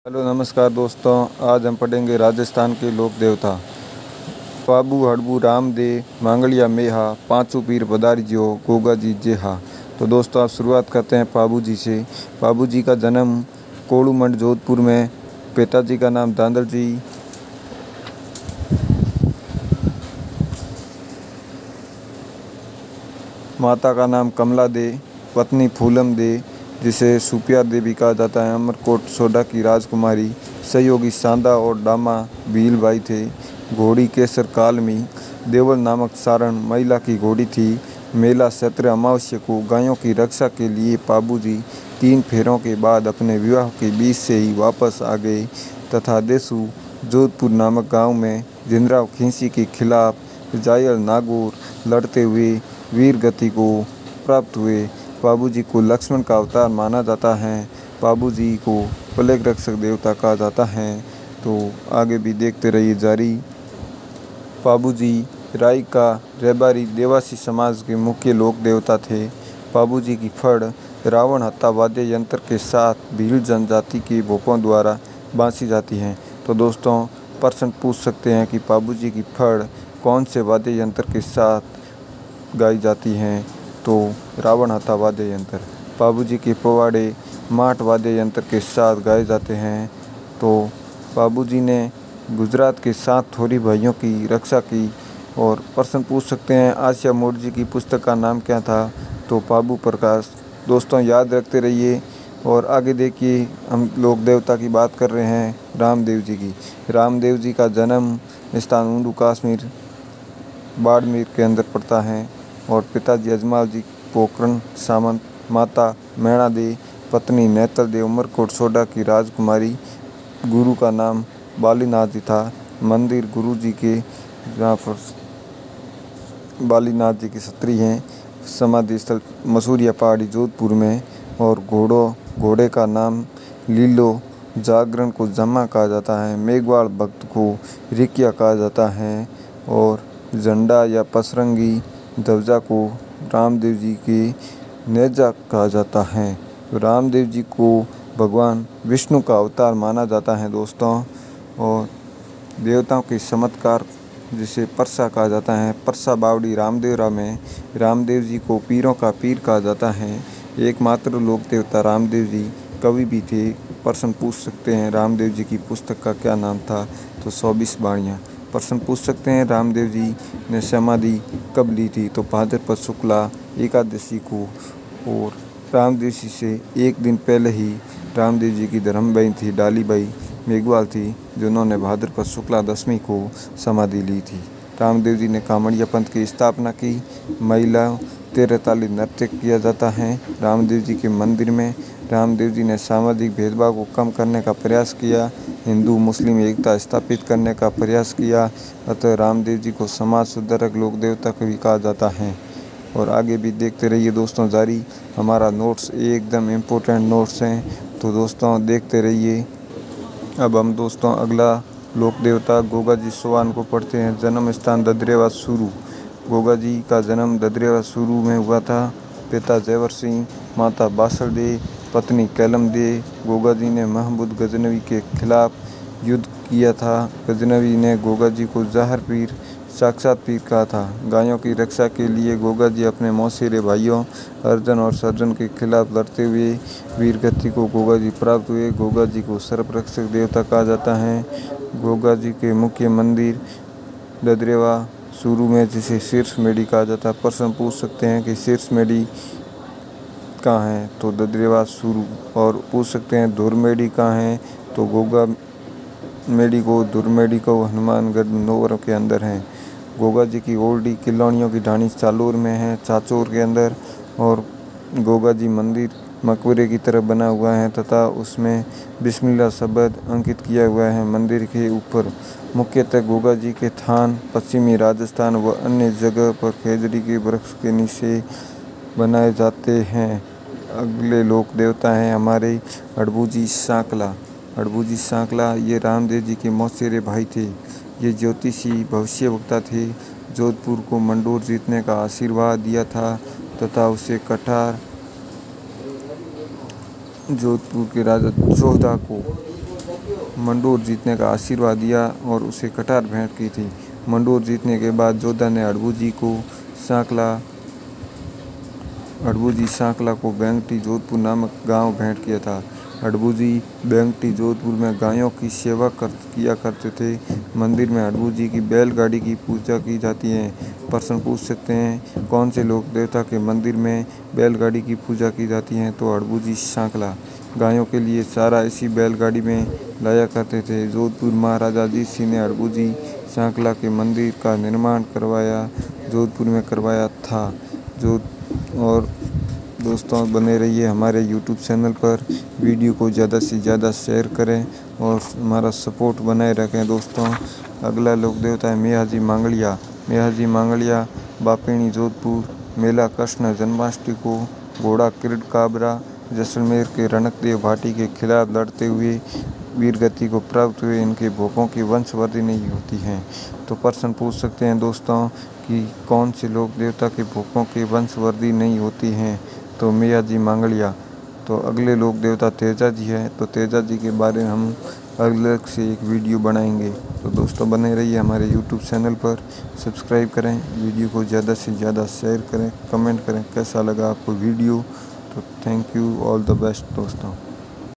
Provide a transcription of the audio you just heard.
Hello नमस्कार दोस्तों। आज हम पढ़ेंगे राजस्थान के लोक देवता। पाबू हड़बू राम दे मांगलिया मेहा पांचों पीर पधारी जियो गोगा जी जेहा। तो दोस्तों आप शुरुआत करते हैं पाबू जी से। पाबू जी का जन्म कोड़ूमंड जोधपुर में। पिताजी का नाम दांदल जी, माता का नाम कमला दे, पत्नी फूलम दे जिसे सुपिया देवी कहा जाता है, अमरकोट सोडा की राजकुमारी, सहयोगी सांदा और डामा भील भाई थे। घोड़ी केसर कालमी देवल नामक सारण महिला की घोड़ी थी। मेला सत्र अमावस्या को गायों की रक्षा के लिए पाबू जी 3 फेरों के बाद अपने विवाह के बीच से ही वापस आ गए तथा देसू जोधपुर नामक गांव में जिंदराव खींसी के खिलाफ जायल नागौर लड़ते हुए वीर गति को प्राप्त हुए। पाबू जी को लक्ष्मण का अवतार माना जाता है। पाबू जी को प्लेग रक्षक देवता कहा जाता है। तो आगे भी देखते रहिए जारी। पाबू जी राई का रेबारी देवासी समाज के मुख्य लोक देवता थे। पाबू जी की फड़ रावण हत्ता वाद्य यंत्र के साथ भील जनजाति के भोपों द्वारा बांसी जाती हैं। तो दोस्तों प्रश्न पूछ सकते हैं कि पाबू जी की फड़ कौन से वाद्य यंत्र के साथ गाई जाती हैं? तो रावण हत्था वाद्य यंत्र। पाबू जी के पवाड़े माठ वाद्य यंत्र के साथ गाए जाते हैं। तो पाबू जी ने गुजरात के 7 थोरी भाइयों की रक्षा की। और प्रश्न पूछ सकते हैं आसिया मोड़ जी की पुस्तक का नाम क्या था? तो पाबू प्रकाश। दोस्तों याद रखते रहिए। और आगे देखिए, हम लोक देवता की बात कर रहे हैं रामदेव जी की। रामदेव जी का जन्म स्थान उंडू कश्मीर बाड़मेर के अंदर पड़ता है। और पिताजी अजमाल जी पोखरण सामंत, माता मैणा दे, पत्नी नेतल दे उमरकोट सोडा की राजकुमारी। गुरु का नाम बालीनाथ जी था। मंदिर गुरु जी के जहाँ पर बालीनाथ जी की छत्री हैं। समाधि स्थल मसूरिया पहाड़ी जोधपुर में। और घोड़े का नाम लीलो, जागरण को जमा कहा जाता है, मेघवाल भक्त को रिकिया कहा जाता है। और झंडा या पसरंगी ध्वजा को रामदेव जी के नेजा कहा जाता है। तो रामदेव जी को भगवान विष्णु का अवतार माना जाता है दोस्तों। और देवताओं के चमत्कार जिसे परसा कहा जाता है, परसा बावड़ी रामदेवरा में रामदेव जी को पीरों का पीर कहा जाता है। एकमात्र लोक देवता रामदेव जी कवि भी थे। प्रश्न पूछ सकते हैं रामदेव जी की पुस्तक का क्या नाम था? तो 24 बाणियाँ। प्रश्न पूछ सकते हैं रामदेव जी ने समाधि कब ली थी? तो भाद्रपद शुक्ला एकादशी को। और रामदेव जी से एक दिन पहले ही रामदेव जी की धर्म बहन थी डालीबाई मेघवाल थी, जिन्होंने भाद्रपद शुक्ला दशमी को समाधि ली थी। रामदेव जी ने कामड़िया पंथ की स्थापना की। महिला 13 ताली नृत्य किया जाता है रामदेव जी के मंदिर में। रामदेव जी ने सामाजिक भेदभाव को कम करने का प्रयास किया, हिंदू मुस्लिम एकता स्थापित करने का प्रयास किया। अतः रामदेव जी को समाज सुधारक लोक देवता को भी कहा जाता है। और आगे भी देखते रहिए दोस्तों जारी। हमारा नोट्स एकदम इम्पोर्टेंट नोट्स हैं, तो दोस्तों देखते रहिए। अब हम दोस्तों अगला लोक देवता गोगा जी सोवान को पढ़ते हैं। जन्म स्थान ददरेवा सुरू। गोगा जी का जन्म ददरेवा सुरू में हुआ था। पिता जयवर सिंह, माता बासड़ दे, पत्नी कैलम दे। गोगा जी ने महमूद गजनवी के खिलाफ युद्ध किया था। गजनवी ने गोगा जी को जाहर पीर, साक्षात पीर कहा था। गायों की रक्षा के लिए गोगा जी अपने मौसेरे भाइयों अर्जुन और सर्जन के खिलाफ लड़ते हुए वीरगति को गोगा जी प्राप्त हुए। गोगा जी को सर्परक्षक देवता कहा जाता है। गोगा जी के मुख्य मंदिर ददरेवा सुरू में, जिसे शीर्ष मेडी कहा जाता है। प्रश्न पूछ सकते हैं कि शीर्ष मेडी कहाँ है? तो ददरेवा सुरू। और पूछ सकते हैं धुरमेडी कहाँ है? तो गोगा मेडी को धुरमेडी को हनुमानगढ़ नोवर के अंदर है। गोगा जी की ओल्डी किलोनियों की ढाणी चालूर में है, चाचौर के अंदर। और गोगा जी मंदिर मकबरे की तरह बना हुआ है तथा उसमें बिस्मिल्लाह शब्द अंकित किया हुआ है। मंदिर के ऊपर मुख्यतः गोगा जी के थान पश्चिमी राजस्थान व अन्य जगह पर खेजड़ी के वृक्ष के नीचे बनाए जाते हैं। अगले लोक देवता हैं हमारे हड़बूजी सांकला। हड़बूजी सांकला ये रामदेव जी के मौसेरे भाई थे। ये ज्योतिषी भविष्यवक्ता थे। जोधपुर को मंडोर जीतने का आशीर्वाद दिया था तथा उसे कठार जोधपुर के राजा चौधा को मंडोर जीतने का आशीर्वाद दिया और उसे कटार भेंट की थी। मंडोर जीतने के बाद जोधा ने अड़बूजी सांकला को बेंगटी जोधपुर नामक गांव भेंट किया था। अड़बूजी बेंगटी जोधपुर में गायों की सेवा किया करते थे। मंदिर में अड़बूजी की बैलगाड़ी की पूजा की जाती है। प्रश्न पूछ सकते हैं, कौन से लोक देवता के मंदिर में बैलगाड़ी की पूजा की जाती है? तो अड़बूजी सांकला। गायों के लिए चारा इसी बैलगाड़ी में लाया करते थे। जोधपुर महाराजा अजीत सिंह ने अड़बूजी सांकला के मंदिर का निर्माण जोधपुर में करवाया था। और दोस्तों, बने रहिए हमारे YouTube चैनल पर। वीडियो को ज़्यादा से ज़्यादा शेयर करें और हमारा सपोर्ट बनाए रखें। दोस्तों, अगला लोक देवता है मेयाजी मांगलिया बापिणी जोधपुर। मेला कृष्ण जन्माष्टमी को घोड़ा किरीट काबरा जैसलमेर के रणकदेव भाटी के खिलाफ लड़ते हुए वीरगति को प्राप्त हुए। इनके भोगों की वंशवृद्धि नहीं होती है। तो प्रश्न पूछ सकते हैं दोस्तों कि कौन से लोक देवता के भोगों की वंशवृद्धि नहीं होती है? तो मेयाजी मांगलिया। तो अगले लोक देवता तेजा जी है। तो तेजा जी के बारे में हम अलग से एक वीडियो बनाएंगे। तो दोस्तों, बने रहिए हमारे YouTube चैनल पर। सब्सक्राइब करें, वीडियो को ज़्यादा से ज़्यादा शेयर करें, कमेंट करें कैसा लगा आपको वीडियो। तो thank you, all the best दोस्तों।